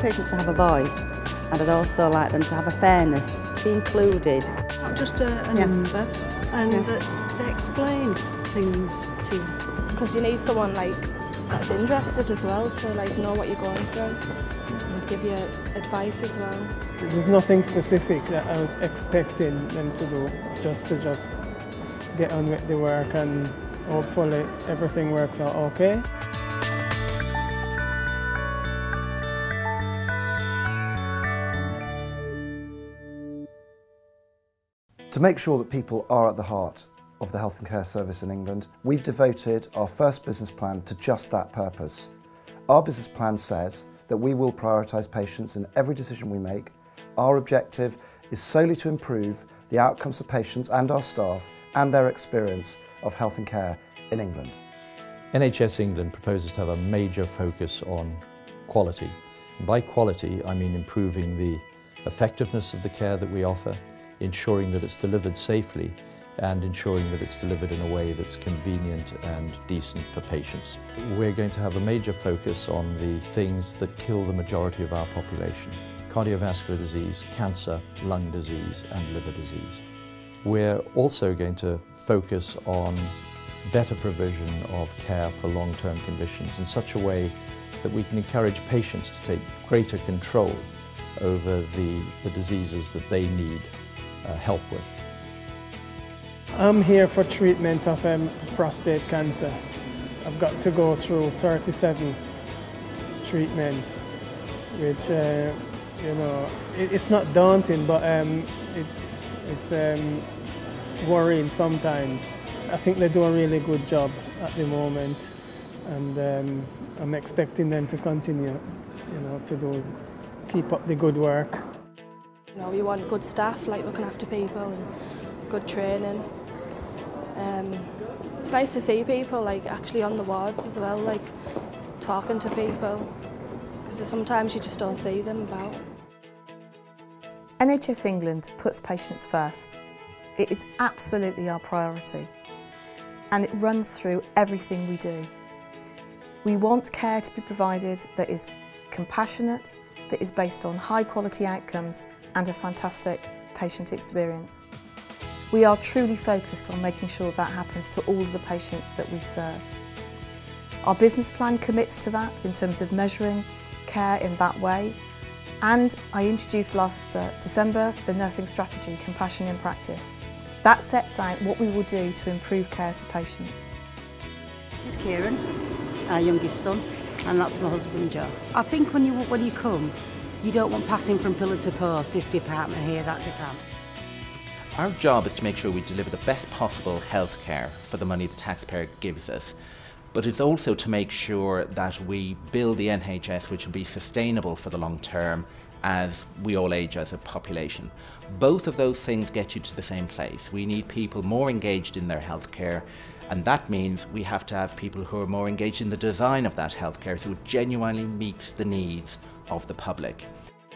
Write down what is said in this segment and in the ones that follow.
patients to have a voice, and I'd also like them to have a fairness, to be included. Not just a number, and that they explain things to you. Because you need someone that's interested as well to know what you're going through and give you advice as well. There's nothing specific that I was expecting them to do, just to get on with the work, and hopefully everything works out okay. To make sure that people are at the heart of the health and care service in England, we've devoted our first business plan to just that purpose. Our business plan says that we will prioritise patients in every decision we make. Our objective is solely to improve the outcomes for patients and our staff and their experience of health and care in England. NHS England proposes to have a major focus on quality. And by quality, I mean improving the effectiveness of the care that we offer, ensuring that it's delivered safely, and ensuring that it's delivered in a way that's convenient and decent for patients. We're going to have a major focus on the things that kill the majority of our population: cardiovascular disease, cancer, lung disease and liver disease. We're also going to focus on better provision of care for long-term conditions in such a way that we can encourage patients to take greater control over the diseases that they need help with. I'm here for treatment of prostate cancer. I've got to go through 37 treatments, which it's not daunting, but it's worrying sometimes. I think they do a really good job at the moment, and I'm expecting them to continue, keep up the good work. We want good staff, looking after people, and good training. It's nice to see people actually on the wards as well, talking to people, because sometimes you just don't see them about. NHS England puts patients first. It is absolutely our priority, and it runs through everything we do. We want care to be provided that is compassionate, that is based on high quality outcomes and a fantastic patient experience. We are truly focused on making sure that happens to all of the patients that we serve. Our business plan commits to that in terms of measuring care in that way, and I introduced last December the nursing strategy, Compassion in Practice. That sets out what we will do to improve care to patients. This is Kieran, our youngest son, and that's my husband Joe. I think when you come, you don't want passing from pillar to post, this department here, that department. Our job is to make sure we deliver the best possible health care for the money the taxpayer gives us. But it's also to make sure that we build the NHS which will be sustainable for the long term as we all age as a population. Both of those things get you to the same place. We need people more engaged in their health care, and that means we have to have people who are more engaged in the design of that health care so it genuinely meets the needs of the public.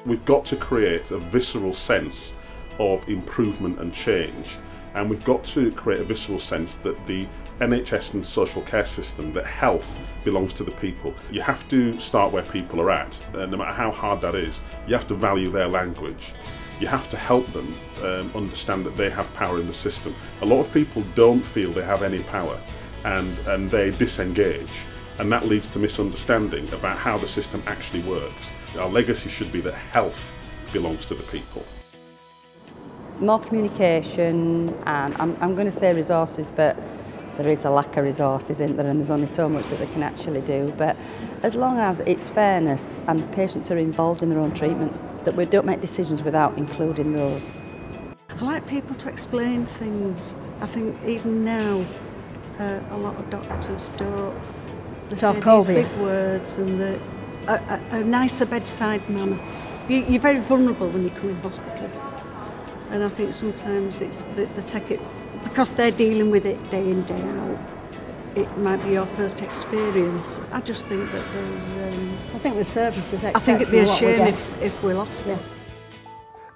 We've got to create a visceral sense of improvement and change, and we've got to create a visceral sense that the NHS and social care system, that health belongs to the people. You have to start where people are at, and no matter how hard that is, you have to value their language. You have to help them understand that they have power in the system. A lot of people don't feel they have any power, and they disengage, and that leads to misunderstanding about how the system actually works. Our legacy should be that health belongs to the people. More communication, and I'm going to say resources, but there is a lack of resources, isn't there, and there's only so much that they can actually do. But as long as it's fairness and patients are involved in their own treatment, that we don't make decisions without including those. I like people to explain things. I think even now, a lot of doctors don't. They say these big words and a nicer bedside manner. You're very vulnerable when you come in hospital. And I think sometimes it's they take it, because they're dealing with it day in, day out, it might be your first experience. I just think that I think the service is I think it'd be a shame if we lost it.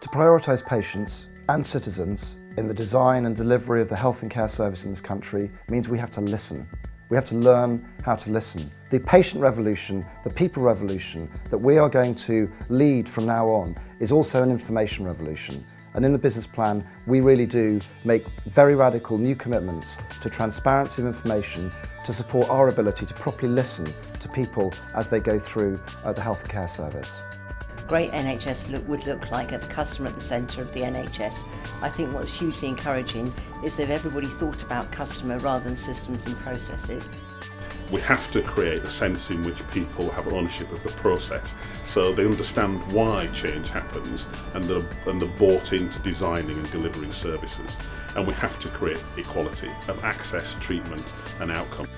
To prioritise patients and citizens in the design and delivery of the health and care service in this country means we have to listen. We have to learn how to listen. The patient revolution, the people revolution that we are going to lead from now on is also an information revolution. And in the business plan, we really do make very radical new commitments to transparency of information to support our ability to properly listen to people as they go through the health and care service. Great NHS would look like at the customer at the centre of the NHS. I think what's hugely encouraging is if everybody thought about customer rather than systems and processes. We have to create a sense in which people have ownership of the process, so they understand why change happens and they're bought into designing and delivering services. And we have to create equality of access, treatment and outcome.